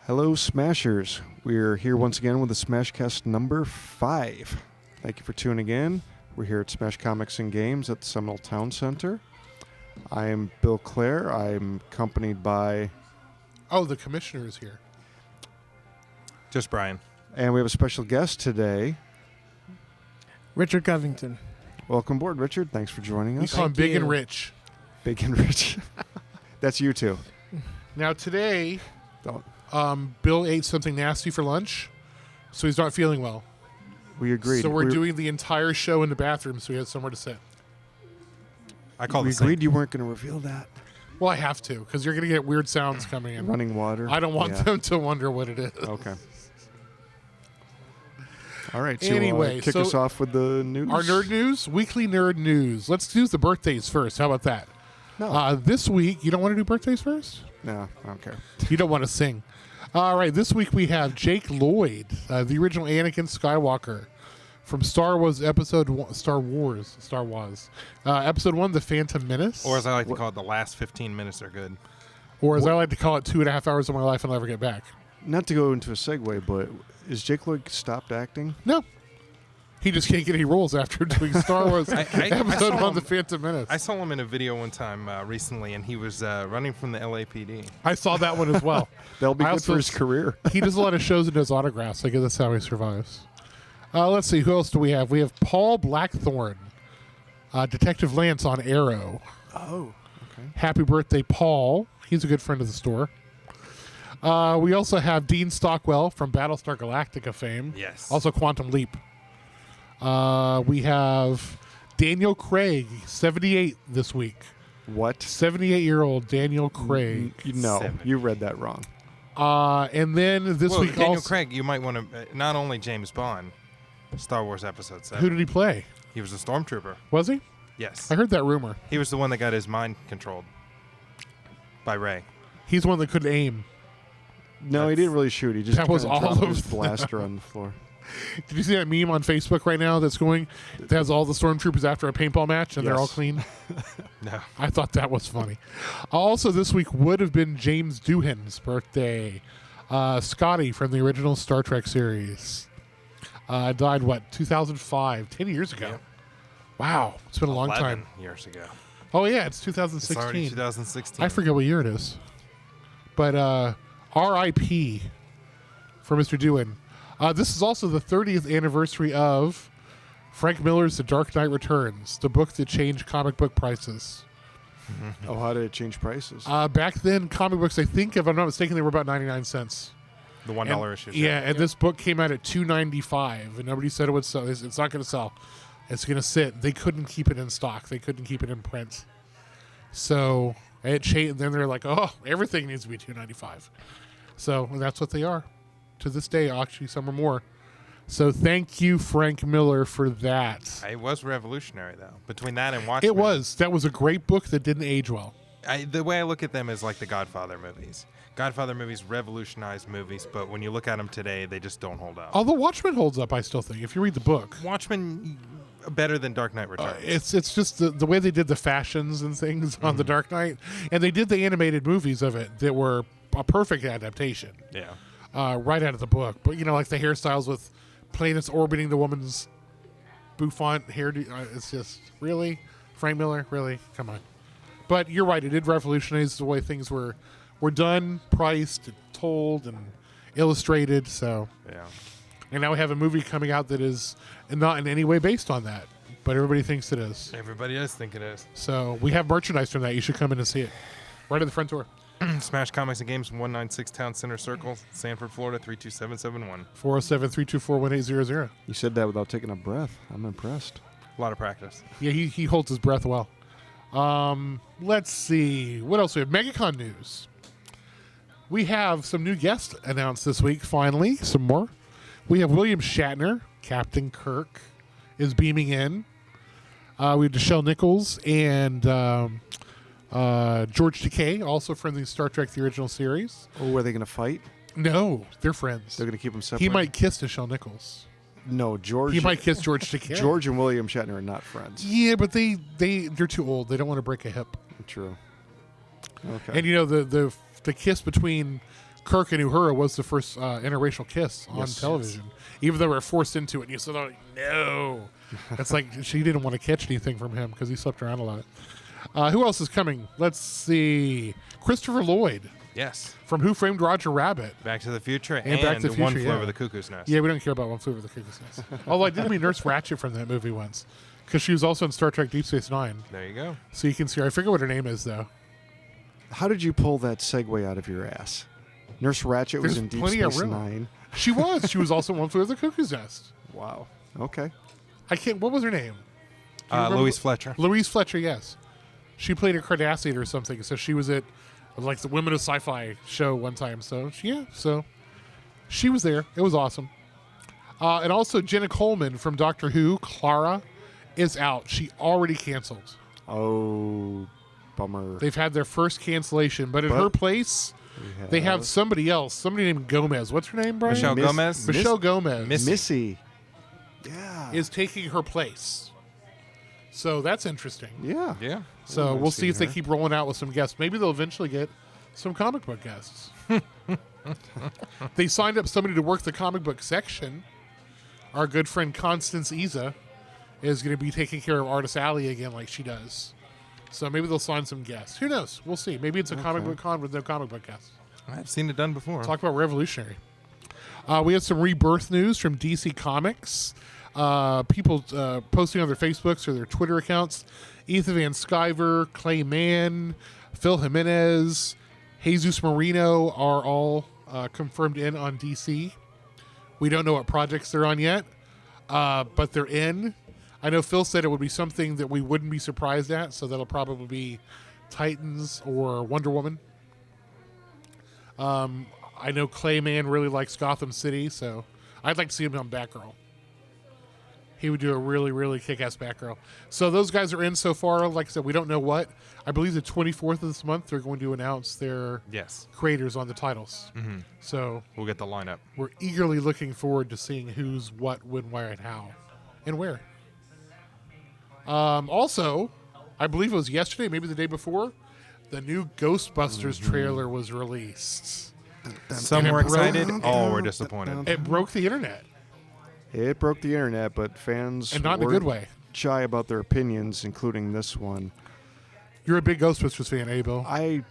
Hello, Smashers. We're here once again with the Smashcast number 5. Thank you for tuning in. We're here at Smash Comics and Games at the Seminole Town Center. I am Bill Clare. I'm accompanied by... Oh, the commissioner is here. Just Brian. And we have a special guest today. Richard Covington. Welcome aboard, Richard. Thanks for joining We us. call him Thank Big you. and Rich. Big and Rich. That's you two. Now today, Don't. Bill ate something nasty for lunch, so he's not feeling well. We agreed. So we're doing the entire show in the bathroom so he has somewhere to sit. I call We the agreed you weren't going to reveal that. Well, I have to, because you're going to get weird sounds coming in. Running water. I don't want Yeah. them to wonder what it is. Okay. All right. So Anyway, kick so us off with the news. Our nerd news, weekly nerd news. Let's do the birthdays first. How about that? No. This week, you don't want to do birthdays first? No, I don't care. You don't want to sing. All right, this week we have Jake Lloyd, the original Anakin Skywalker from Star Wars Episode 1, Episode 1, The Phantom Menace. Or as I like to call it, the last 15 minutes are good. Or as I like to call it, 2.5 hours of my life I'll never get back. Not to go into a segue, but is Jake Lloyd stopped acting? No. He just can't get any roles after doing Star Wars I Episode saw 1, him- The Phantom Menace. I saw him in a video one time recently, and he was running from the LAPD. I saw that one as well. That'll be I good also for his career. He does a lot of shows and does autographs. I guess that's how he survives. Let's see. Who else do we have? We have Paul Blackthorne, Detective Lance on Arrow. Oh, okay. Happy birthday, Paul. He's a good friend of the store. We also have Dean Stockwell from Battlestar Galactica fame. Yes. Also Quantum Leap. We have Daniel Craig, 78 this week. What? 78-year-old Daniel Craig. No, 70. you read that wrong. And then this well, week Daniel also... Craig, you might want to, not only James Bond, Star Wars Episode 7. Who did he play? He was a stormtrooper. Was he? Yes. I heard that rumor. He was the one that got his mind controlled by Rey. He's the one that couldn't aim. No, he didn't really shoot. He just That was kinda all dropped of his them. blaster on the floor. Did you see that meme on Facebook right now that's going, that has all the stormtroopers after a paintball match and they're all Yes. clean? No. I thought that was funny. Also, this week would have been James Doohan's birthday. Scotty from the original Star Trek series. Died, 2005? 10 years ago. Yeah. Wow. It's been a long 11 time. years ago. Oh, yeah. It's It's 2016. already 2016. I forget what year it is. But R.I.P. for Mr. Doohan. This is also the 30th anniversary of Frank Miller's The Dark Knight Returns, the book that changed comic book prices. Oh, how did it change prices? Back then, comic books, I think, if I'm not mistaken, they were about 99 cents. The $1 issues. Yeah, and this book came out at $2.95, and nobody said it would sell. It's not going to sell. It's going to sit. They couldn't keep it in stock. They couldn't keep it in print. So it changed. Then they're like, oh, everything needs to be $2.95. So that's what they are to this day. Actually, some are more. So thank you, Frank Miller, for that. It was revolutionary, though. Between that and Watchmen. It was. That was a great book that didn't age well. The way I look at them is like the Godfather movies. Godfather movies revolutionized movies, but when you look at them today, they just don't hold up. Although Watchmen holds up, I still think, if you read the book. Watchmen better than Dark Knight Returns. It's just the way they did the fashions and things on The Dark Knight, and they did the animated movies of it that were a perfect adaptation, Yeah. right out of the book. But like the hairstyles with planets orbiting the woman's bouffant hairdo, it's just really Frank Miller, really, come on. But you're right; it did revolutionize the way things were done, priced, told, and illustrated. So. Yeah. And now we have a movie coming out that is not in any way based on that, but everybody thinks it is. Everybody does think it is. So we have merchandise from that. You should come in and see it. Right at the front door. Smash Comics and Games, 196 Town Center Circle, Sanford, Florida, 32771. 407-324-1800. You said that without taking a breath. I'm impressed. A lot of practice. Yeah, he holds his breath well. Let's see. What else we have? Megacon news. We have some new guests announced this week, finally. Some more. We have William Shatner, Captain Kirk, is beaming in. We have Nichelle Nichols and George Takei, also from the Star Trek The Original Series. Oh, are they going to fight? No, they're friends. They're going to keep them separate? He might kiss Nichelle Nichols. No, George. He might kiss George Takei. George and William Shatner are not friends. Yeah, but they're too old. They don't want to break a hip. True. Okay. And the kiss between Kirk and Uhura was the first interracial kiss on Yes. television. Even though they were forced into it, and you said, "Oh no!" It's like she didn't want to catch anything from him because he slept around a lot. Who else is coming? Let's see. Christopher Lloyd Yes. from Who Framed Roger Rabbit. Back to the Future And Back to the One Future, Flew yeah. Over the Cuckoo's Nest. Yeah, we don't care about One Flew Over the Cuckoo's Nest. Although I did meet Nurse Ratched from that movie once because she was also in Star Trek Deep Space Nine. There you go. So you can see her. I forget what her name is though. How did you pull that segue out of your ass? Nurse Ratched was There's in Deep plenty of Space room. Nine. She was. She was also in One Flew Over the Cuckoo's Nest. Wow. Okay. I can't. What was her name? Do you remember? Louise Fletcher. Louise Fletcher, yes. She played a Cardassian or something, so she was at like the Women of Sci-Fi show one time. So she was there. It was awesome. And also Jenna Coleman from Doctor Who, Clara, is out. She already canceled. Oh, bummer. They've had their first cancellation, but in But her place, they have somebody else, somebody named Gomez. What's her name, Brian? Michelle Gomez. Michelle Gomez Missy. Yeah. is taking her place. So that's interesting. Yeah. Yeah. So I've we'll see seen if they her. keep rolling out with some guests. Maybe they'll eventually get some comic book guests. They signed up somebody to work the comic book section. Our good friend Constance Iza is going to be taking care of Artist Alley again like she does. So maybe they'll sign some guests. Who knows? We'll see. Maybe it's a comic book con with no comic book guests. I've seen it done before. Talk about revolutionary. We had some rebirth news from DC Comics. People posting on their Facebooks or their Twitter accounts. Ethan Van Sciver, Clay Mann, Phil Jimenez, Jesus Marino are all confirmed in on DC. We don't know what projects they're on yet, but they're in. I know Phil said it would be something that we wouldn't be surprised at, so that'll probably be Titans or Wonder Woman. I know Clayman really likes Gotham City, so I'd like to see him on Batgirl. He would do a really, really kick-ass Batgirl. So those guys are in so far. Like I said, we don't know what. I believe the 24th of this month, they're going to announce their Yes. creators on the titles. Mm-hmm. So We'll get the lineup. we're eagerly looking forward to seeing who's what, when, where, and how, and where. Also, I believe it was yesterday, maybe the day before, the new Ghostbusters trailer was released. Some And were it broke- excited, all were disappointed. It broke the internet, It broke the internet, but fans and not in a were good way. shy about their opinions, including this one. You're a big Ghostbusters fan, Abel. I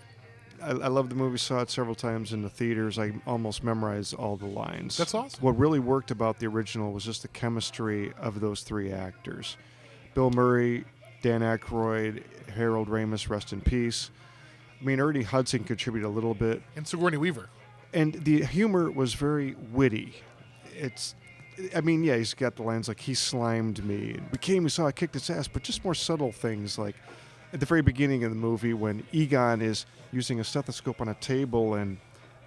love the movie, saw it several times in the theaters. I almost memorized all the lines. That's awesome. What really worked about the original was just the chemistry of those three actors. Bill Murray, Dan Aykroyd, Harold Ramis, rest in peace. I mean, Ernie Hudson contributed a little bit. And Sigourney Weaver. And the humor was very witty. He's got the lines like, he slimed me. We saw I kicked its ass, but just more subtle things like at the very beginning of the movie when Egon is using a stethoscope on a table and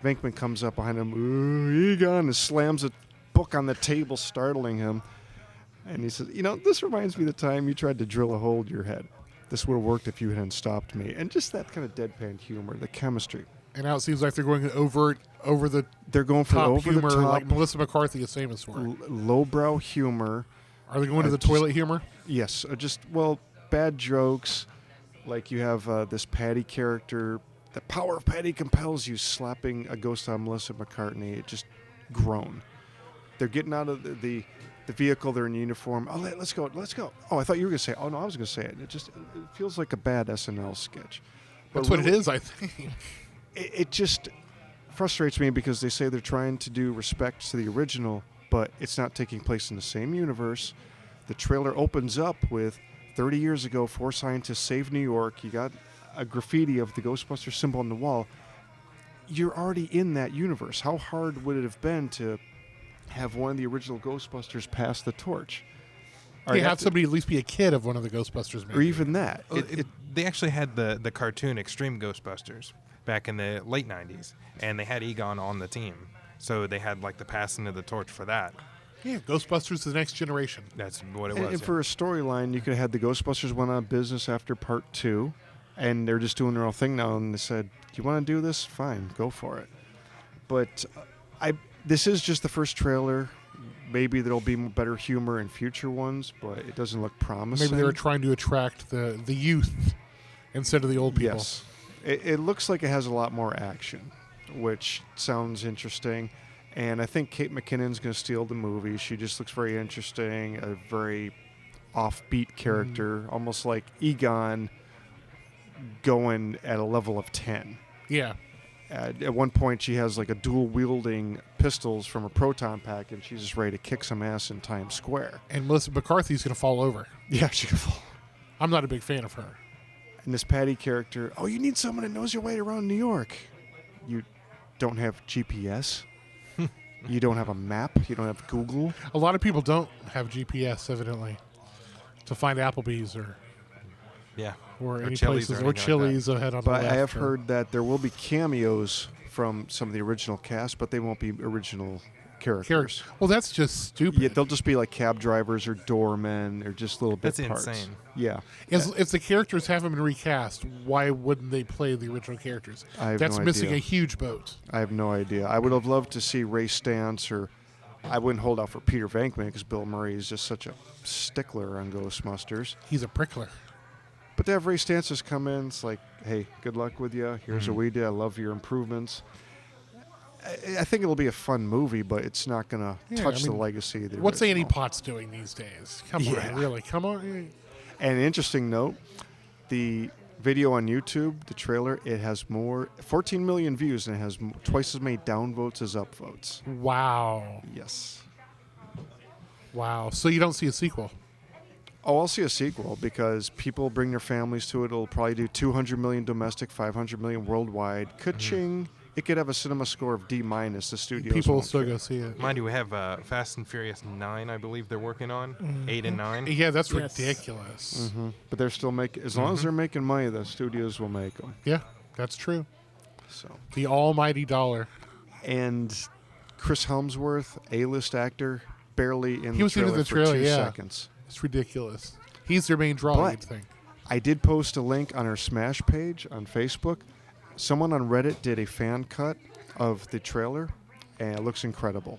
Venkman comes up behind him, "Ooh, Egon," and slams a book on the table, startling him. And he says, this reminds me of the time you tried to drill a hole in your head. This would have worked if you hadn't stopped me. And just that kind of deadpan humor, the chemistry. And now it seems like they're going over the They're going for top over humor the top, like Melissa McCarthy is famous for. lowbrow humor. Are they going to the just- toilet humor? Yes, bad jokes. Like you have this Patty character. The power of Patty compels you, slapping a ghost on Melissa McCartney. It just groan. They're getting out of the vehicle. They're in uniform. Oh, let's go. Oh, I thought you were going to say it. Oh, no, I was going to say it. It feels like a bad SNL sketch. That's what it is, I think. It just frustrates me because they say they're trying to do respect to the original, but it's not taking place in the same universe. The trailer opens up with 30 years ago, 4 scientists saved New York. You got a graffiti of the Ghostbuster symbol on the wall. You're already in that universe. How hard would it have been to have one of the original Ghostbusters pass the torch? Or You have somebody at least be a kid of one of the Ghostbusters movies. or even that. They actually had the cartoon Extreme Ghostbusters back in the late 90s, and they had Egon on the team. So they had like the passing of the torch for that. Yeah, Ghostbusters: The Next Generation. That's what it And, was. and yeah. for a storyline, you could have had the Ghostbusters went out of business after part 2, and they're just doing their own thing now. And they said, "Do you want to do this? Fine, go for it." But this is just the first trailer. Maybe there'll be better humor in future ones, but it doesn't look promising. Maybe they were trying to attract the youth instead of the old people. Yes, it looks like it has a lot more action. which sounds interesting. And I think Kate McKinnon's going to steal the movie. She just looks very interesting, a very offbeat character, almost like Egon going at a level of 10. Yeah. At one point, she has like a dual-wielding pistols from a proton pack, and she's just ready to kick some ass in Times Square. And Melissa McCarthy's going to fall over. Yeah, she can fall. I'm not a big fan of her. And this Patty character, oh, you need someone that knows your way around New York. You don't have GPS. You don't have a map. You don't have Google. A lot of people don't have GPS, evidently, to find Applebee's or Yeah. any Chili's places or or anything like Chili's ahead on But the I left. have heard that there will be cameos from some of the original cast, but they won't be original characters. Well, that's just stupid. Yeah, they'll just be like cab drivers or doormen or just little bit That's parts. insane. Yeah. If the characters haven't been recast, why wouldn't they play the original characters? I have That's no missing idea. a huge boat. I have no idea. I would have loved to see Ray Stantz, or I wouldn't hold out for Peter Venkman because Bill Murray is just such a stickler on Ghostbusters. He's a prickler. But to have Ray Stantz just come in, it's like, hey, good luck with you. Here's what we did. I love your improvements. I think it'll be a fun movie, but it's not going to touch the legacy of the What's original. Annie Potts doing these days? Come Yeah. on, really? Come on. And an interesting note, the video on YouTube, the trailer, it has 14 million views, and it has twice as many downvotes as upvotes. Wow. Yes. Wow. So you don't see a sequel? Oh, I'll see a sequel because people bring their families to it. It'll probably do 200 million domestic, 500 million worldwide. Ka-ching. It could have a cinema score of D-. The studios People will won't still care. go see it. Mind you, we have Fast and Furious 9, I believe they're working on. 8 and 9. Yeah, that's Yes. ridiculous. But they're still making, as long as they're making money, the studios will make them. Yeah, that's true. So, The almighty dollar. and Chris Helmsworth, A-list actor, barely in He the was trailer in the for trailer, 2 yeah. seconds. It's ridiculous. He's their main draw, But- you'd think. I did post a link on our Smash page on Facebook. Someone on Reddit did a fan cut of the trailer, and it looks incredible.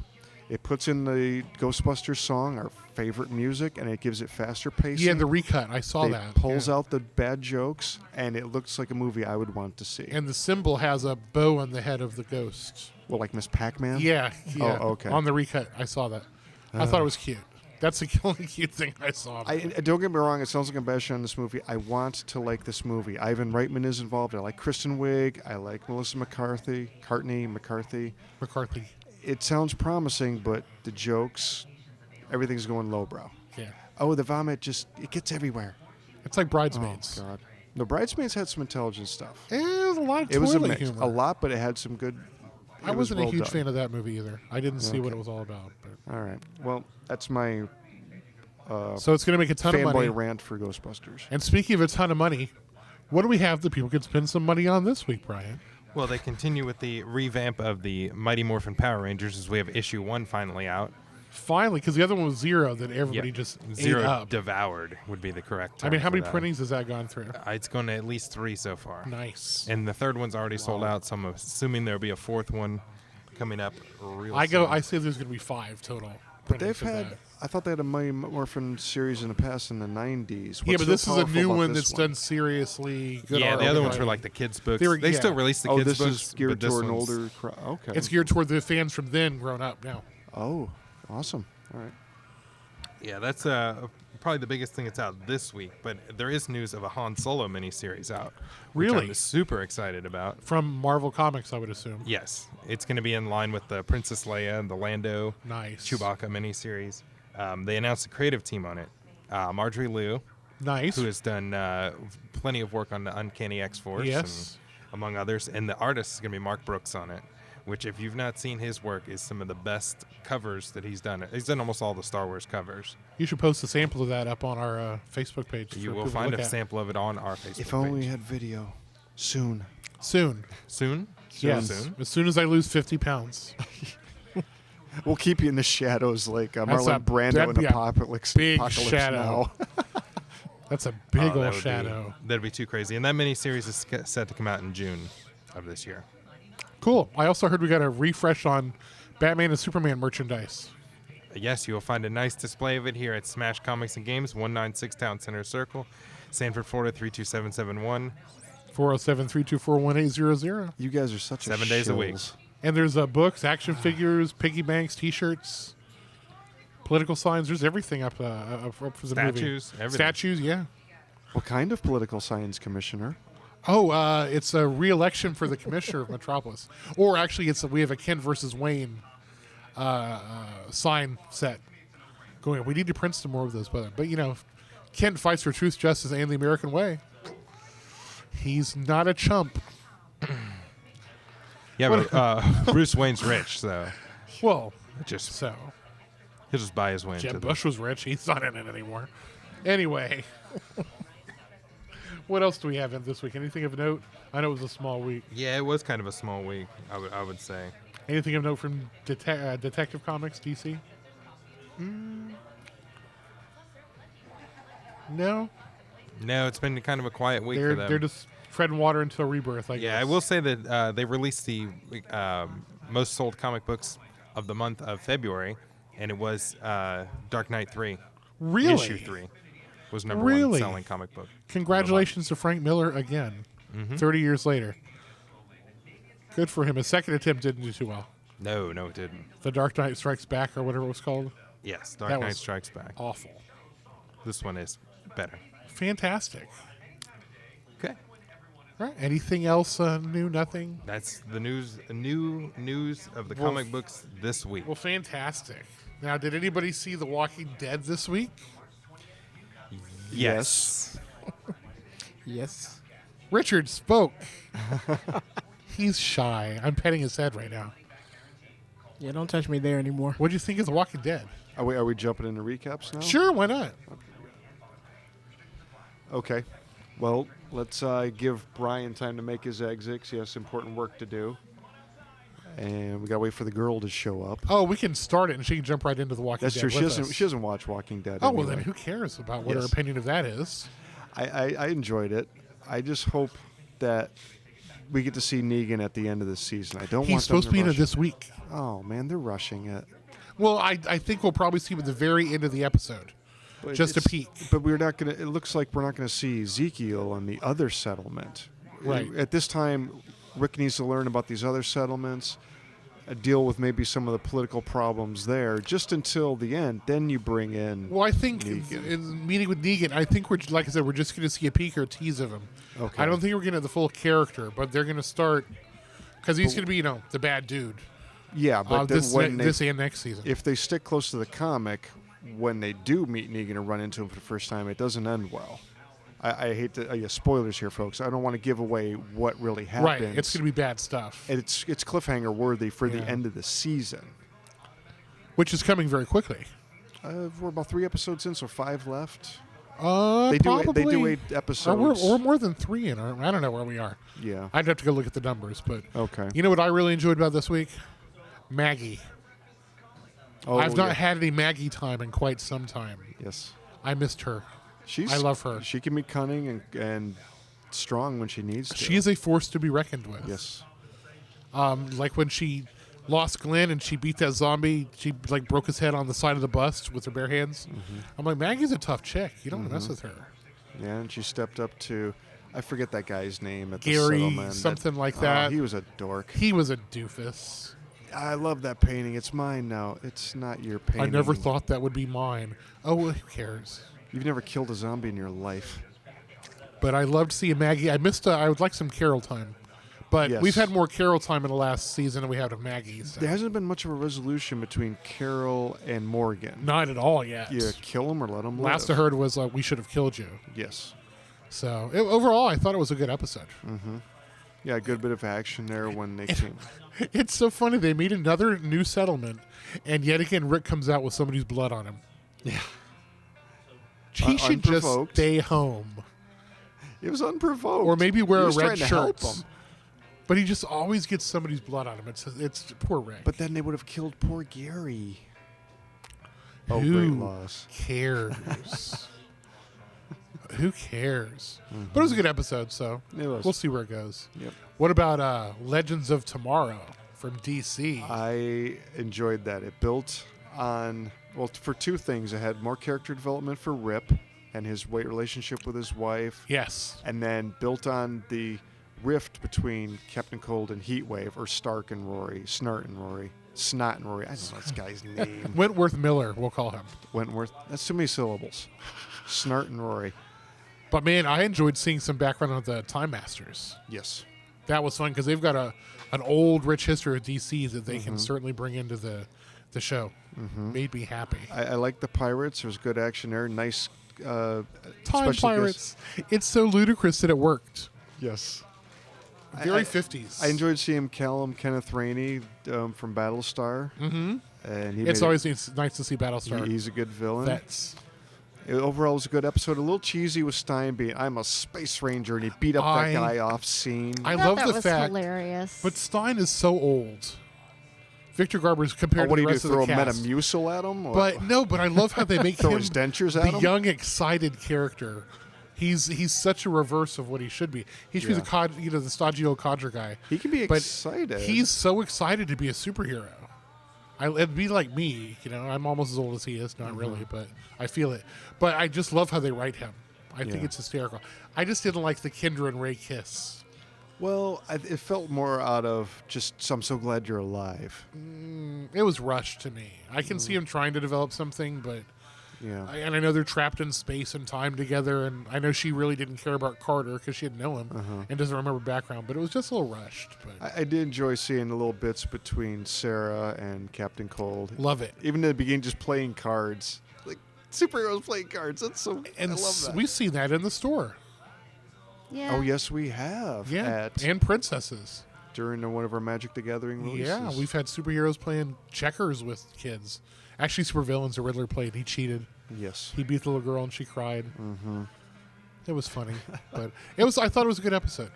It puts in the Ghostbusters song, our favorite music, and it gives it faster pacing. Yeah, the recut. I saw It that. pulls yeah. out the bad jokes, and it looks like a movie I would want to see. And the symbol has a bow on the head of the ghost. Well, like Miss Pac-Man? Yeah. Oh, okay. On the recut. I saw that. I thought it was cute. That's the only cute thing I saw. I don't get me wrong, it sounds like I'm bashing on this movie. I want to like this movie. Ivan Reitman is involved. I like Kristen Wiig. I like Melissa McCarthy. McCarthy. McCarthy. It sounds promising, but the jokes, everything's going lowbrow. Yeah. Oh, the vomit it gets everywhere. It's like Bridesmaids. Oh, God. The Bridesmaids had some intelligent stuff. It was a lot of It was a toilet mix. humor. A lot, but it had some good. I it was wasn't a well huge done. fan of that movie either. I didn't see what Okay. it was all about. But. All right. Well, that's my So it's going to make a ton of money. fanboy rant for Ghostbusters. And speaking of a ton of money, what do we have that people can spend some money on this week, Brian? Well, they continue with the revamp of the Mighty Morphin Power Rangers as we have issue 1 finally out. Finally, because the other one was Zero that everybody just Zero ate up. devoured would be the correct term. I mean, how for many that. printings has that gone through? It's going to at least 3 so far. Nice. And the third one's already sold out, so I'm assuming there'll be a 4th one coming up real I soon. say there's going to be 5 total. But printings they've of had. that. I thought they had a Mighty Morphin series in the past in the 90s. Yeah, What's but this so is a powerful new about one this that's done seriously good. Yeah, art the other ones writing. were like the kids' books. They were- They still yeah. release the Oh, kids' this books. is geared but this toward an one's- older crowd. Okay. It's geared toward the fans from then grown up now. Oh, awesome. All right. Yeah, that's probably the biggest thing that's out this week. But there is news of a Han Solo miniseries out. Which Really? I'm super excited about. From Marvel Comics, I would assume. Yes, it's going to be in line with the Princess Leia and the Lando Nice. Chewbacca miniseries. They announced a creative team on it. Marjorie Liu, Nice. who has done plenty of work on the Uncanny X-Force, Yes. and among others. And the artist is going to be Mark Brooks on it, which, if you've not seen his work, is some of the best covers that he's done. He's done almost all the Star Wars covers. You should post a sample of that up on our Facebook page. You for will people to find look a at. sample of it on our Facebook If only we page. had video. Soon. Soon. Soon? Yes. Soon? As soon as I lose 50 pounds. We'll keep you in the shadows like That's Marlon a- Brando that'd in be a Apocalypse, big Apocalypse shadow. Now. That's a big Oh, that old would be- shadow. That'd be too crazy. And that miniseries is set to come out in June of this year. Cool. I also heard we got a refresh on Batman and Superman merchandise. Yes, you will find a nice display of it here at Smash Comics and Games, 196 Town Center Circle, Sanford, Florida 32771. 407-324-1800. You guys are such 7 days a week. shills. And there's books, action figures, piggy banks, T-shirts, political signs. There's everything up for the movie. Statues, everything. Statues, yeah. What kind of political science commissioner? Oh, it's a re-election for the commissioner of Metropolis. Or actually, we have a Kent versus Wayne sign set going on. We need to print some more of those, but Kent fights for truth, justice, and the American way. He's not a chump. Yeah, but Bruce Wayne's rich, so Well, he'll just buy his way into Jeb the- Bush was rich. He's not in it anymore. Anyway. What else do we have in this week? Anything of note? I know it was a small week. Yeah, it was kind of a small week, I would say. Anything of note from Detective Comics, DC? No? No, it's been kind of a quiet week for them. They're just treading water until Rebirth, I guess. Yeah, I will say that they released the most sold comic books of the month of February, and it was Dark Knight 3. Really? Issue 3 was number Really? one selling comic book. Congratulations to Frank Miller again, 30 years later. Good for him. His second attempt didn't do too well. No, it didn't. The Dark Knight Strikes Back, or whatever it was called. Yes, Dark That Knight was Strikes Back. Awful. This one is better. Fantastic. Okay. All right. Anything else new? Nothing? That's the new news of the Well, comic books this week. Well, fantastic. Now, did anybody see The Walking Dead this week? Yes. Yes. Richard spoke. He's shy. I'm petting his head right now. Yeah, don't touch me there anymore. What do you think of The Walking Dead? Are we jumping into recaps now? Sure, why not? Okay. Well, let's give Brian time to make his exits. He has important work to do. And we got to wait for the girl to show up. Oh, we can start it and she can jump right into The Walking That's Dead true. She with doesn't, us. she doesn't watch Walking Dead Oh, anyway. well, then who cares about what her Yes. opinion of that is? I enjoyed it. I just hope that we get to see Negan at the end of the season. I don't want He's them supposed to be in it rush this week. Oh, man, they're rushing it. Well, I think we'll probably see him at the very end of the episode. But Just a it's- peek. But we're not going to. It looks like we're not going to see Ezekiel in the other settlement. Right. At this time, Rick needs to learn about these other settlements, deal with maybe some of the political problems there, just until the end. Then you bring in. Well, I think Negan. in meeting with Negan, I think like I said, we're just going to see a peek or a tease of him. Okay. I don't think we're going to have the full character, but they're going to start because he's going to be, the bad dude. Yeah, but then this and next season. if they stick close to the comic, when they do meet Negan and run into him for the first time, it doesn't end well. I hate to spoilers here, folks. I don't want to give away what really happens. Right, it's going to be bad stuff, It's cliffhanger worthy for the Yeah. end of the season. which is coming very quickly. We're about 3 episodes in, so 5 left. They They do 8 episodes. Or more than 3 in. I don't know where we are. Yeah. I'd have to go look at the numbers, but Okay. you know what I really enjoyed about this week? Maggie. Oh, I've not yeah. had any Maggie time in quite some time. Yes. I missed her. She's. I love her. She can be cunning and strong when she needs to. She is a force to be reckoned with. Yes. Like when she lost Glenn and she beat that zombie, she like broke his head on the side of the bus with her bare hands. Mm-hmm. I'm like, Maggie's a tough chick. You don't mess with her. Yeah, and she stepped up to. I forget that guy's name at the Gary, settlement. something like that. He was a dork. He was a doofus. I love that painting. It's mine now. It's not your painting. I never thought that would be mine. Oh, well, who cares? You've never killed a zombie in your life. But I loved seeing Maggie. I would like some Carol time. But Yes. we've had more Carol time in the last season than we had of Maggie. So. There hasn't been much of a resolution between Carol and Morgan. Not at all yet. You kill him or let him Last I live. heard was we should have killed you. Yes. So overall, I thought it was a good episode. Yeah, a good bit of action there when they came. It's so funny. They meet another new settlement, and yet again, Rick comes out with somebody's blood on him. Yeah. He should just Unprovoked. stay home. It was unprovoked. Or maybe wear He a was red trying to help shirt. him. But he just always gets somebody's blood on him. It's poor Rick. But then they would have killed poor Gary. Oh, Who great loss. cares? Who cares? But it was a good episode, so It was. we'll see where it goes. Yep. What about Legends of Tomorrow from DC? I enjoyed that. It built on, well, for 2 things. It had more character development for Rip and his relationship with his wife. Yes. And then built on the rift between Captain Cold and Heatwave, or Stark and Rory, Snart and Rory, Snot and Rory. I don't know this guy's name. Wentworth Miller, we'll call him. Wentworth. That's too many syllables. Snart and Rory. But man, I enjoyed seeing some background on the Time Masters. Yes. That was fun because they've got an old, rich history of DC that they can certainly bring into the show. Made me happy. I like the pirates. There's good action there. Nice Time special Pirates. It's so ludicrous that it worked. Yes. Very 50s. I enjoyed seeing Kenneth Rainey from Battlestar. Mm-hmm. And It's always nice to see Battlestar. He's a good villain. That's Overall, it was a good episode. A little cheesy with Stein being, I'm a space ranger, and he beat up that guy off scene. I thought love that the was fact. hilarious. But Stein is so old. Victor Garber's compared what to do the you do, rest of the throw a cast. Metamucil at him? Or But I love how they make throw him his dentures at the him? young, excited character. He's such a reverse of what he should be. He should be the stodgy old codger guy. He can be But excited. He's so excited to be a superhero. It'd be like me, I'm almost as old as he is, not really, but I feel it. But I just love how they write him. I think it's hysterical. I just didn't like the Kendra and Ray kiss. Well, it felt more out of just, I'm so glad you're alive. It was rushed to me. I can see him trying to develop something, but Yeah. and I know they're trapped in space and time together, and I know she really didn't care about Carter because she didn't know him and doesn't remember background, but it was just a little rushed. But I did enjoy seeing the little bits between Sarah and Captain Cold. love it. Even in the beginning, just playing cards. Like, superheroes playing cards. That's so, And I love that. we've seen that in the store. yeah. Oh, yes, we have. Yeah, and princesses. During one of our Magic the Gathering releases. Yeah, we've had superheroes playing checkers with kids. Actually, supervillains. The Riddler played. He cheated. Yes. He beat the little girl and she cried. Mm-hmm. It was funny, but I thought it was a good episode.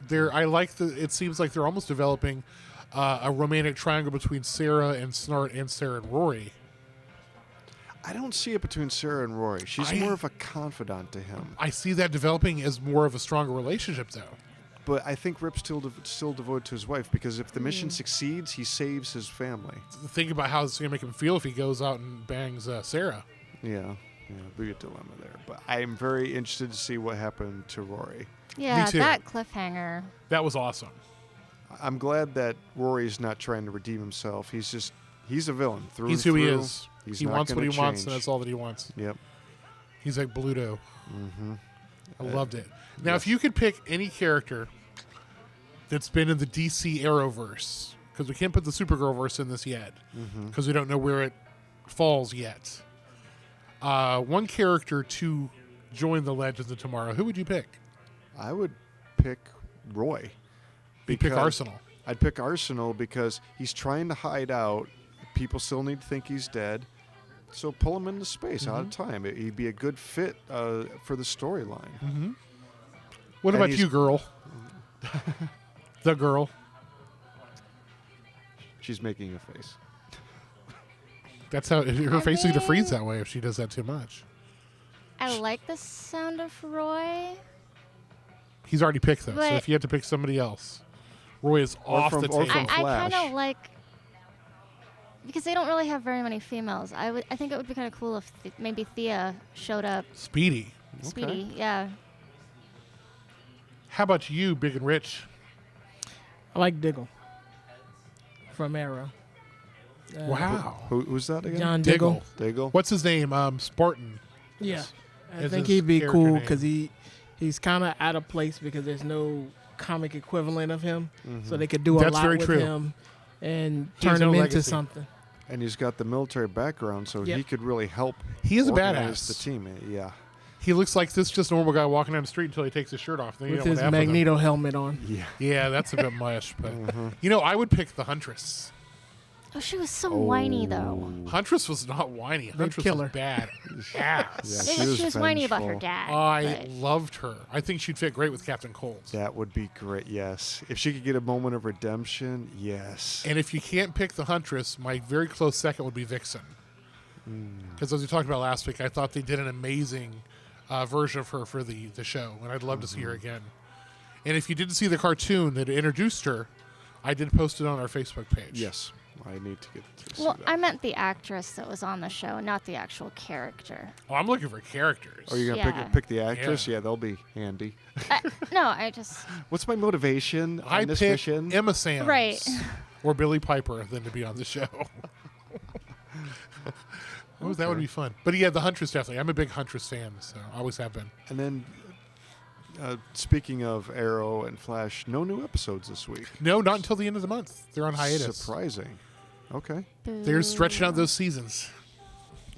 It seems like they're almost developing a romantic triangle between Sarah and Snart and Sarah and Rory. I don't see it between Sarah and Rory. She's more of a confidant to him. I see that developing as more of a stronger relationship, though. But I think Rip's still devoted to his wife, because if the mission succeeds, he saves his family. Think about how it's going to make him feel if he goes out and bangs Sarah. Yeah, big dilemma there. But I'm very interested to see what happened to Rory. Yeah, Me too. that cliffhanger. That was awesome. I'm glad that Rory's not trying to redeem himself. He's a villain through He's and who he through. is. He's He not wants what he gonna wants, and change. that's all that he wants. Yep. He's like Bluto. Mm-hmm. I loved it. Now, if you could pick any character that's been in the DC Arrowverse, because we can't put the Supergirl verse in this yet, because we don't know where it falls yet. One character to join the Legends of Tomorrow. Who would you pick? I would pick Roy. You'd pick Arsenal. I'd pick Arsenal because he's trying to hide out. People still need to think he's dead. So pull him into space out of time. He'd be a good fit for the storyline. What And about he's- you, girl? The girl. She's making a face. That's how her face is going to freeze that way if she does that too much. I like the sound of Roy. He's already picked though, so But- if you had to pick somebody else, Roy is off the or table. from I kind Flash. of like, because they don't really have very many females. I think it would be kind of cool if maybe Thea showed up. Speedy. Speedy, yeah. How about you, Big and Rich? I like Diggle from Arrow. Wow. Who's that again? John Diggle. Diggle. What's his name? Spartan. Yeah, I Is think his he'd be character cool name. because he's kind of out of place because there's no comic equivalent of him, so they could do a That's lot very with true. him and He has turn him no into legacy. something. And he's got the military background, so Yep. he could really help. He is a organize badass. The team. Yeah. He looks like this just normal guy walking down the street until he takes his shirt off. Then you With know his what happened to him. Magneto helmet on. Yeah. Yeah, that's a bit much. But I would pick the Huntress. Oh, she was so whiny though. Huntress was not whiny. Huntress kill was her. bad ass. Yeah, She was whiny about her vengeful. dad. I but- loved her. I think she'd fit great with Captain Cold. That would be great. Yes. If she could get a moment of redemption, yes. And if you can't pick the Huntress, my very close second would be Vixen. Because as we talked about last week, I thought they did an amazing version of her for the show, and I'd love to see her again. And if you didn't see the cartoon that introduced her, I did post it on our Facebook page. Yes. I need to get to see Well, that. I meant the actress that was on the show, not the actual character. Oh, I'm looking for characters. Oh, you're gonna Yeah. pick the actress? Yeah. Yeah, they'll be handy. No, I just What's my motivation I on this pick mission? Emma Sands. Right. Or Billy Piper than to be on the show. Oh, that would be fun. But yeah, the Huntress definitely. I'm a big Huntress fan, so I always have been. And then, speaking of Arrow and Flash, no new episodes this week. No, not until the end of the month. They're on hiatus. Surprising. Okay. They're stretching out those seasons.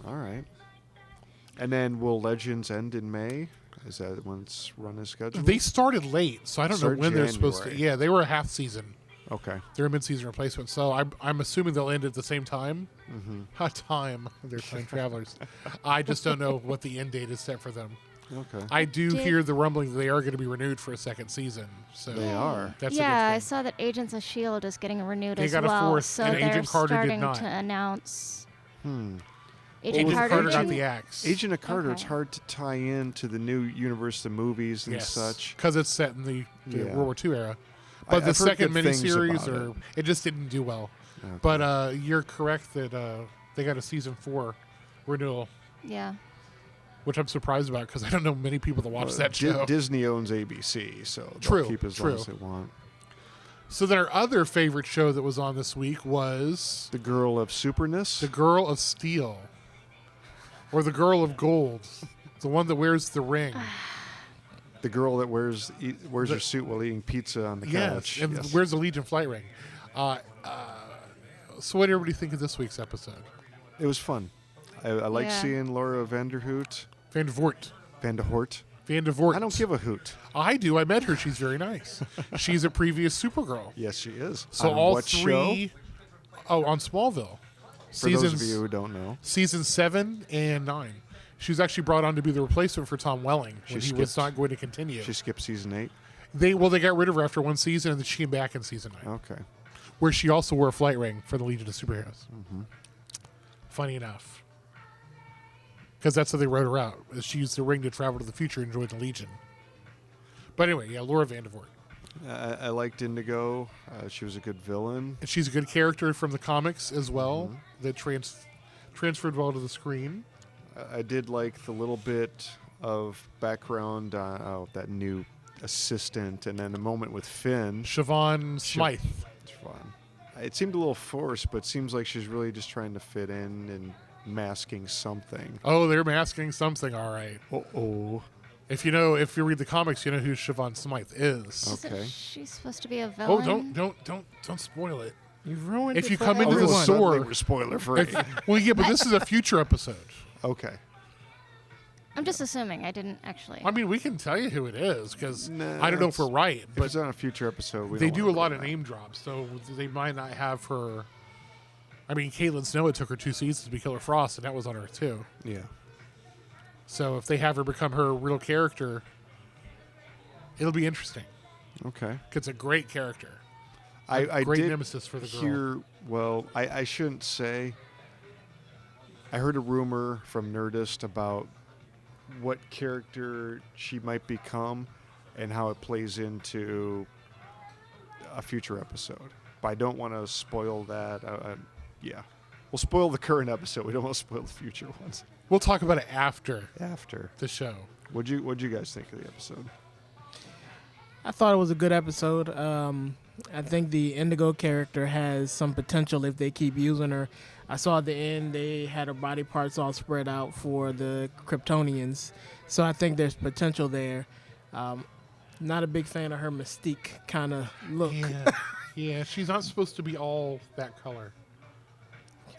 All right. And then will Legends end in May? Is that when it's run as scheduled? They started late, so I don't know Started when they're supposed to. January. Yeah, they were a half season. Okay. They're a mid-season replacement, so I'm assuming they'll end at the same time. Mm-hmm. Hot time. They're time travelers. I just don't know what the end date is set for them. Okay. I do Did- hear the rumbling that they are going to be renewed for a second season. So They are. That's yeah, a I good thing. saw that Agents of S.H.I.E.L.D. is getting renewed They as got a well. fourth, so and they're Agent Carter did starting not. to announce. Hmm. Agent Agent Carter, Carter got didn't- the axe. Agent of Carter, it's Okay. hard to tie in to the new universe, the movies and yes, such. because it's set in the Yeah. World War II era. But the I've heard second good things miniseries, about it just didn't do well. Okay. But you're correct that they got a season 4 renewal, Yeah. which I'm surprised about because I don't know many people that watch that show. Disney owns ABC, so they'll True, keep as true. long as they want. So then our other favorite show that was on this week was The Girl of Superness. The Girl of Steel, or The Girl of Gold, the one that wears the ring. The girl that wears her suit while eating pizza on the couch. Yes, and Yes. wears the Legion flight ring. So what did everybody think of this week's episode? It was fun. I like Yeah. seeing Laura Vanderhoot. Van der Voort. Van der Hoort. Van der Voort. I don't give a hoot. I do. I met her. She's very nice. She's a previous Supergirl. Yes, she is. So On all what three. show? Oh, on Smallville. For those of you who don't know. Season 7 and 9. She was actually brought on to be the replacement for Tom Welling when he was skipped- not going to continue. She skipped season 8. They got rid of her after one season, and then she came back in season 9, Okay. where she also wore a flight ring for the Legion of Superheroes. Mm-hmm. Funny enough, because that's how they wrote her out. Is she used the ring to travel to the future and join the Legion. But anyway, yeah, Laura Vandervoort. I liked Indigo. She was a good villain. And she's a good character from the comics as well, Mm-hmm. that transferred well to the screen. I did like the little bit of background on that new assistant, and then the moment with Finn. Siobhan Smythe. It's fun. It seemed a little forced, but seems like she's really just trying to fit in and masking something. Oh, they're masking something, all right. Oh. If you read the comics, you know who Siobhan Smythe is. Isn't Okay. she supposed to be a Oh, villain? don't spoil it. You've ruined If it you for come into the everyone. store- We're spoiler free. Well, yeah, but this is a future episode. Okay. I'm just assuming. I didn't actually. I mean, we can tell you who it is because Nah, I don't know if we're right, If but it's on a future episode, we they don't do a wanna lot go of there. name drops, so they might not have her. I mean, Caitlin Snow, it took her 2 seasons to be Killer Frost, and that was on Earth too. Yeah. So if they have her become her real character, it'll be interesting. Okay. 'Cause it's a great character. I Great did nemesis for the girl. hear. Well, I shouldn't say. I heard a rumor from Nerdist about what character she might become and how it plays into a future episode. But I don't want to spoil that. Yeah. We'll spoil the current episode. We don't want to spoil the future ones. We'll talk about it after After. the show. What'd you guys think of the episode? I thought it was a good episode. I think the Indigo character has some potential if they keep using her. I saw at the end they had her body parts all spread out for the Kryptonians, so I think there's potential there. Not a big fan of her Mystique kind of look. Yeah, she's not supposed to be all that color.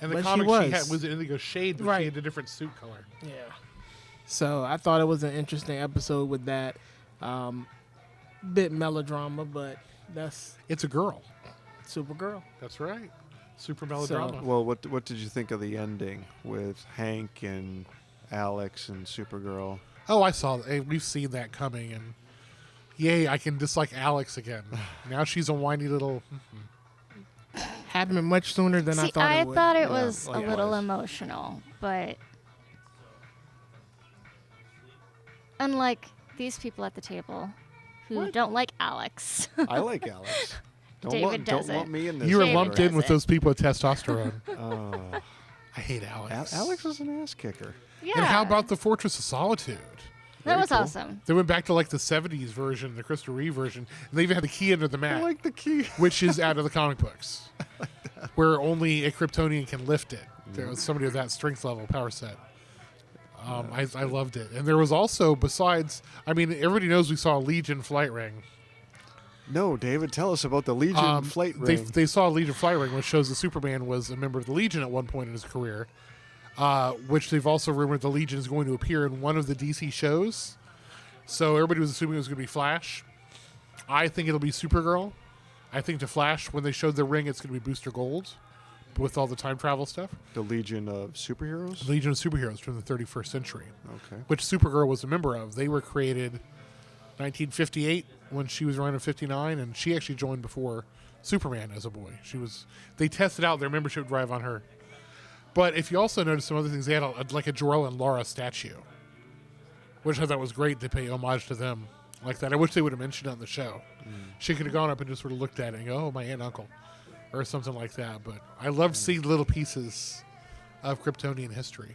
In the But she comics, she was. was indigo shade, but Right. she had a different suit color. Yeah. So I thought it was an interesting episode with that. Bit melodrama, but that's It's a girl. Supergirl. That's right. Super melodrama. Well, what did you think of the ending with Hank and Alex and Supergirl? Oh, I saw that. We've seen that coming, and yay, I can dislike Alex again. Now she's a whiny little. Happened much sooner than I See, thought I it would. thought it Yeah, was a likewise. little emotional, but unlike these people at the table who don't like Alex, I like Alex. David does don't lump it. me in this. You were David lumped in does with it. those people with testosterone. Oh. I hate Alex. Alex was an ass kicker. Yeah. And how about the Fortress of Solitude? that was cool. awesome. They went back to like the 70s version, the Christopher Reeve version, and they even had the key under the I mat, like the key. which is out of the comic books, where only a Kryptonian can lift it. There was somebody with that strength level power set. I loved it. And there was also, besides, I mean, everybody knows we saw a Legion flight ring. No, David, tell us about the Legion flight ring. They saw a Legion flight ring, which shows that Superman was a member of the Legion at one point in his career, which they've also rumored the Legion is going to appear in one of the DC shows. So everybody was assuming it was going to be Flash. I think it'll be Supergirl. I think to Flash, when they showed the ring, it's going to be Booster Gold with all the time travel stuff. The Legion of Superheroes? Legion of Superheroes from the 31st century, Okay. which Supergirl was a member of. They were created 1958 when she was around in 59, and she actually joined before Superman as a boy. They tested out their membership drive on her. But if you also notice some other things, they had like a Jor-El and Laura statue, which I thought was great to pay homage to them like that. I wish they would have mentioned it on the show. She could have gone up and just sort of looked at it and go, oh, my aunt and uncle, or something like that. But I loved seeing little pieces of Kryptonian history.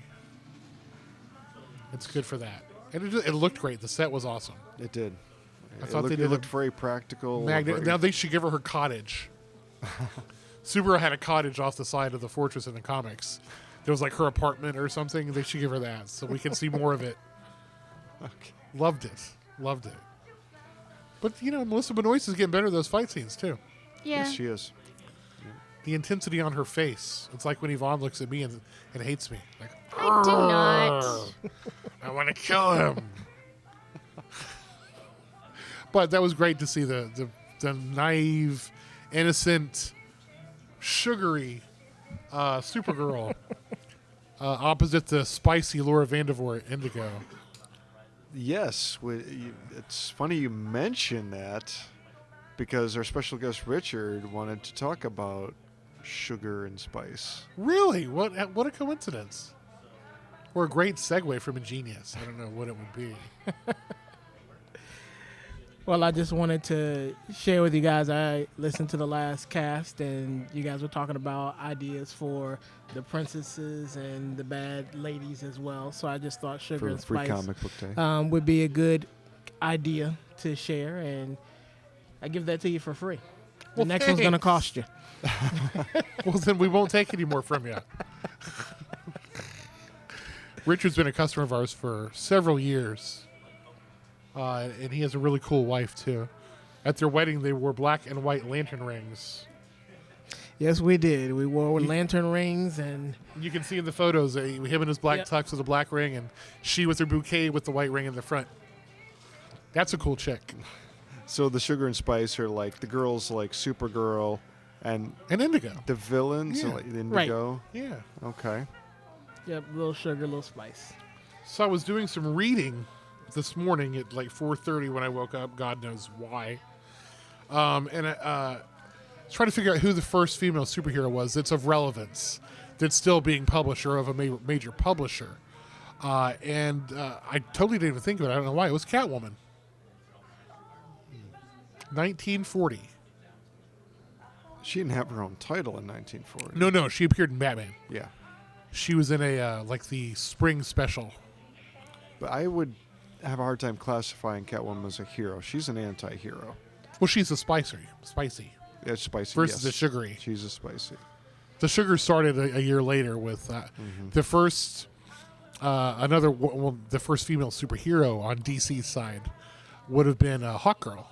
It's good for that. And it looked great. The set was awesome. It did. I thought they it did looked a very practical. Now they should give her cottage. Supergirl had a cottage off the side of the fortress in the comics. There was like her apartment or something. They should give her that so we can see more of it. Okay. Loved it. But, Melissa Benoist is getting better at those fight scenes, too. Yeah. Yes, she is. The intensity on her face. It's like when Yvonne looks at me and hates me. Like, I do not. I want to kill him. But that was great to see the naive, innocent, sugary Supergirl opposite the spicy Laura Vandervoort Indigo. Yes, it's funny you mention that because our special guest Richard wanted to talk about sugar and spice. Really? What a coincidence. Or a great segue from Ingenious. I don't know what it would be. Well, I just wanted to share with you guys. I listened to the last cast, and you guys were talking about ideas for the princesses and the bad ladies as well. So I just thought sugar For and Free spice Comic Book Day. would be a good idea to share, and I give that to you for free. The Well, next one's going to thanks. cost you. Well, then we won't take any more from you. Richard's been a customer of ours for several years. And he has a really cool wife, too. At their wedding, they wore black and white lantern rings. Yes, we did. We wore lantern rings, and You can see in the photos him in his black Yep. tux with a black ring, and she with her bouquet with the white ring in the front. That's a cool chick. So the sugar and spice are like the girls like Supergirl and And Indigo. the villains Yeah. like Indigo. Yeah. Okay. yep, little sugar, little spice. So I was doing some reading this morning at like 4:30 when I woke up. God knows why. And I was trying to figure out who the first female superhero was that's of relevance, that's still being published or of a major publisher. And I totally didn't even think of it. I don't know why. It was Catwoman. 1940. She didn't have her own title in 1940. No, she appeared in Batman. Yeah. She was in a like the spring special. But I would have a hard time classifying Catwoman as a hero. She's an anti-hero. Well, she's a spicy Yeah, spicy. versus yes. the sugary. She's a spicy. The sugar started a year later with the first, the first female superhero on DC's side would have been Hawkgirl.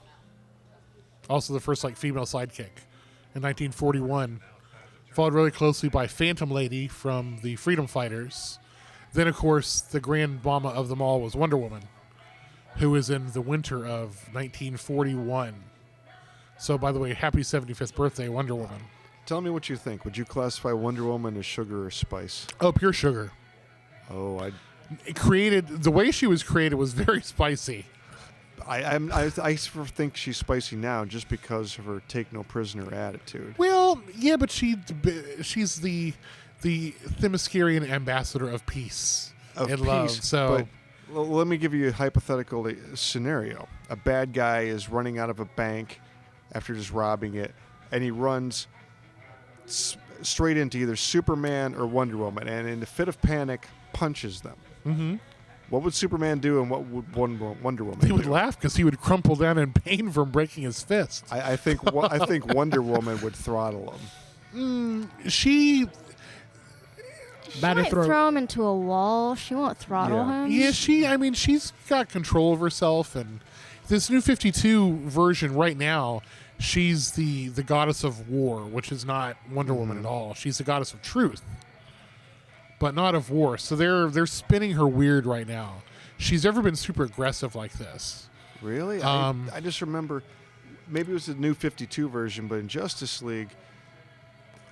Also, the first female sidekick in 1941, followed really closely by Phantom Lady from the Freedom Fighters. Then, of course, the grand mama of them all was Wonder Woman, who was in the winter of 1941. So, by the way, happy 75th birthday, Wonder Woman. Tell me what you think. Would you classify Wonder Woman as sugar or spice? Oh, pure sugar. Oh, The way she was created was very spicy. I think she's spicy now just because of her take no prisoner attitude. Well, yeah, but she's the Themyscirian ambassador of peace and love. So, but let me give you a hypothetical scenario. A bad guy is running out of a bank after just robbing it, and he runs straight into either Superman or Wonder Woman, and in a fit of panic, punches them. Mm-hmm. What would Superman do, and what would Wonder Woman do? He would laugh because he would crumple down in pain from breaking his fist. I think Wonder Woman would throttle him. She Body might throw. throw him into a wall. She won't throttle Yeah. him. Yeah, she's got control of herself, and this new 52 version right now, she's the goddess of war, which is not Wonder Woman at all. She's the goddess of truth, but not of war. So they're spinning her weird right now. She's never been super aggressive like this. Really? I just remember, maybe it was the new 52 version, but in Justice League,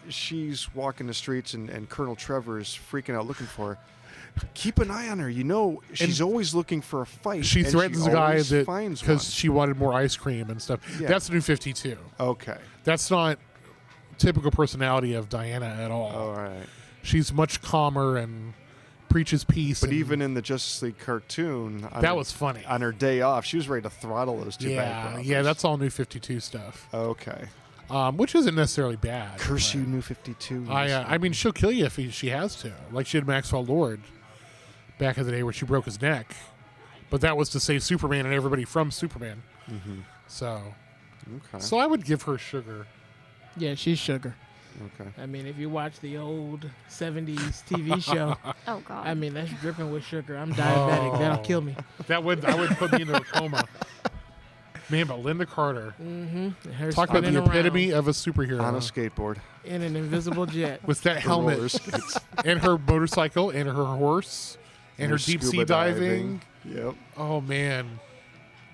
she's walking the streets and Colonel Trevor is freaking out looking for her. Keep an eye on her. You know, she's always looking for a fight. She and threatens she a guy always that finds because one. she wanted more ice cream and stuff. Yeah. That's the new 52. Okay. That's not typical personality of Diana at all. All right. She's much calmer and preaches peace. But and even in the Justice League cartoon, that was funny. on her day off, she was ready to throttle those two bank robbers. Yeah, that's all new 52 stuff. Okay. Which isn't necessarily bad. Curse but you, new 52. I mean, she'll kill you if she has to. Like she did Maxwell Lord back in the day where she broke his neck. But that was to save Superman and everybody from Superman. Mm-hmm. So Okay. I would give her sugar. Yeah, she's sugar. Okay. I mean, if you watch the old 70s TV show, Oh God. I mean, that's dripping with sugar. I'm diabetic. That'll kill me. That would put me into a coma. Man, but Linda Carter. Mm-hmm. Talk about the epitome of a superhero. On a skateboard. in an invisible jet. With that Roller helmet skates. and her motorcycle and her horse and her deep sea scuba diving. Yep. Oh man,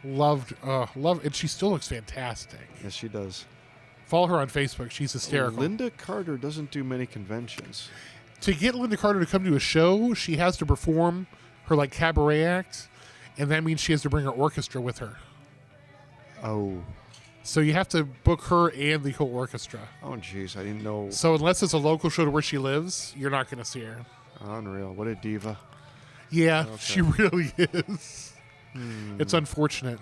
loved, and she still looks fantastic. Yes, she does. Follow her on Facebook; she's hysterical. Linda Carter doesn't do many conventions. To get Linda Carter to come to a show, she has to perform her like cabaret act, and that means she has to bring her orchestra with her. Oh. So you have to book her and the whole orchestra. Oh, jeez. I didn't know. So unless it's a local show to where she lives, you're not going to see her. Unreal. What a diva. Yeah, Okay. she really is. It's unfortunate.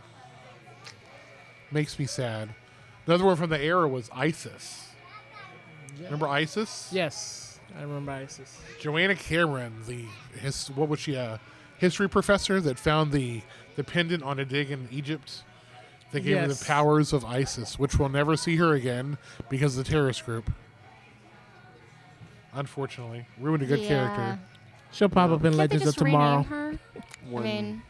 Makes me sad. Another one from the era was Isis. Remember Isis? Yes, I remember ISIS. Joanna Cameron, what was she, a history professor that found the pendant on a dig in Egypt? They gave her the Yes. powers of ISIS, which we'll never see her again because of the terrorist group. Unfortunately. Ruined a good character. She'll pop up in Can't they Legends of just Tomorrow. rename her? I mean,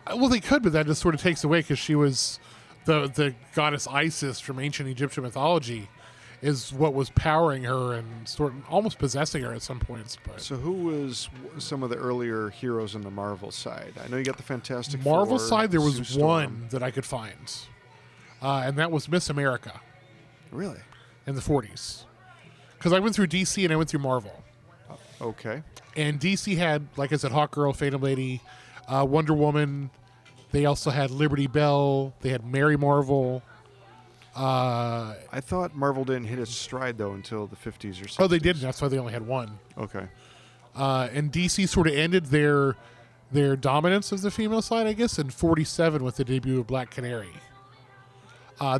Well, they could, but that just sort of takes away because she was the goddess Isis from ancient Egyptian mythology is what was powering her and sort of almost possessing her at some points. But So who was some of the earlier heroes on the Marvel side? I know you got the Fantastic Marvel Four, side, there was Sue Storm. one that I could find, and that was Miss America Really? in the 40s. Because I went through DC and I went through Marvel. Okay. And DC had, like I said, Hawkgirl, Phantom Lady, Wonder Woman. They also had Liberty Bell. They had Mary Marvel. I thought Marvel didn't hit its stride, though, until the 50s or so. Oh, they didn't. That's why they only had one. Okay. And DC sort of ended their dominance of the female side, I guess, in 47 with the debut of Black Canary.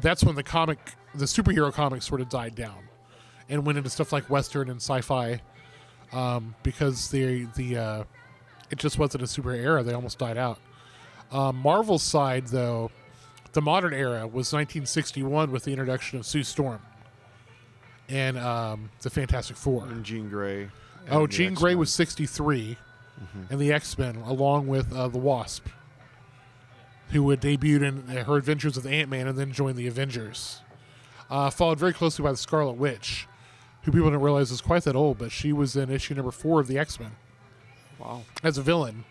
That's when the superhero comics sort of died down and went into stuff like Western and sci-fi because it just wasn't a superhero era. They almost died out. Marvel's side, though, the modern era was 1961 with the introduction of Sue Storm and the Fantastic Four. And Jean Grey. Oh, and the Jean Grey X-Men. was 63, and the X-Men, along with the Wasp, who had debuted in her adventures with Ant-Man and then joined the Avengers. Followed very closely by the Scarlet Witch, who people didn't realize was quite that old, but she was in issue number 4 of the X-Men Wow. as a villain.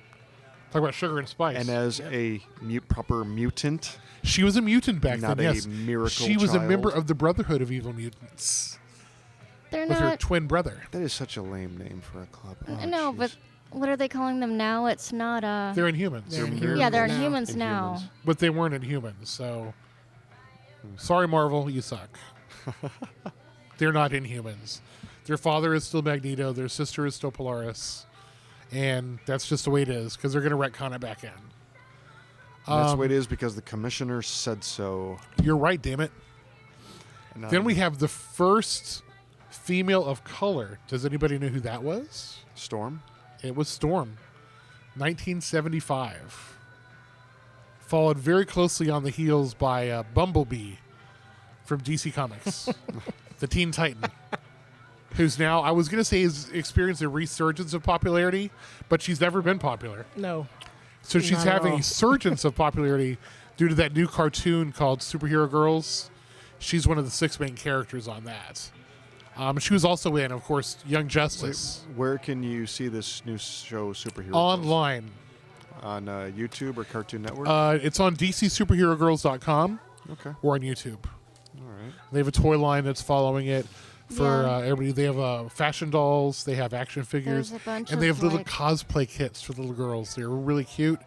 Talk about sugar and spice. And as a proper mutant, She was a mutant back not then, a yes. miracle She was a child. member of the Brotherhood of Evil Mutants they're with her not. twin brother. that is such a lame name for a club. Oh, No, jeez. but what are they calling them now? It's not They're Inhumans. They're They're Inhumans Yeah, they're now. humans now. Inhumans. But they weren't Inhumans, so... Sorry, Marvel, you suck. They're not Inhumans. Their father is still Magneto, their sister is still Polaris, and that's just the way it is, because they're going to retcon it back in. That's the way it is because the commissioner said so. You're right, damn it. And, Then we have the first female of color. Does anybody know who that was? Storm. It was Storm, 1975. Followed very closely on the heels by Bumblebee from DC Comics, the Teen Titan, who's now, I was going to say, has experienced a resurgence of popularity, but she's never been popular. No. So she's Not at having all. a surgence of popularity due to that new cartoon called Superhero Girls. She's one of the 6 main characters on that. She was also in, of course, Young Justice. Where can you see this new show, Superhero Girls? Online. On YouTube or Cartoon Network? It's on DCSuperheroGirls.com Okay. or on YouTube. All right. They have a toy line that's following it for Yeah. everybody. They have fashion dolls. They have action figures. There's a bunch And they of, have little like- cosplay kits for little girls. They're really cute.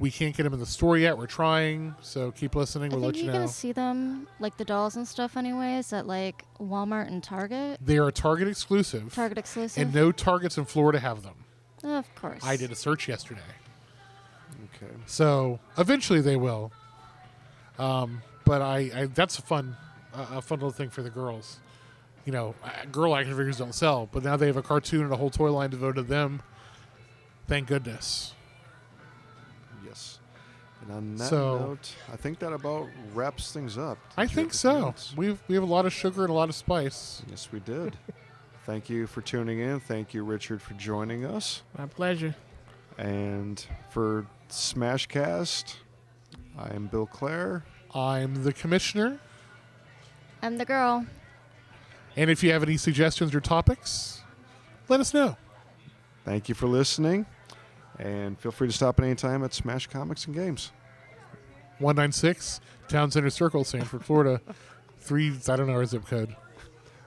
We can't get them in the store yet. We're trying. So keep listening. I We'll think let you you're know. gonna see them, like the dolls and stuff, anyways, at like Walmart and Target. They are Target exclusive. Target exclusive. And no Targets in Florida have them. Of course. I did a search yesterday. Okay. So eventually they will. But I that's a fun little thing for the girls. You know, girl action figures don't sell, but now they have a cartoon and a whole toy line devoted to them. Thank goodness. Yes. And on that So- note, I think that about wraps things up. I Did you think have so. anything else? We have a lot of sugar and a lot of spice. Yes, we did. Thank you for tuning in. Thank you, Richard, for joining us. My pleasure. And for Smashcast, I am Bill Clare. I'm the commissioner. I'm the girl. And if you have any suggestions or topics, let us know. Thank you for listening. And feel free to stop at any time at Smash Comics and Games. 196 Town Center Circle, Sanford, Florida. I don't know our zip code.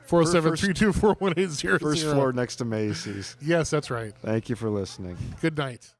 407-324-1800. First floor next to Macy's. Yes, that's right. Thank you for listening. Good night.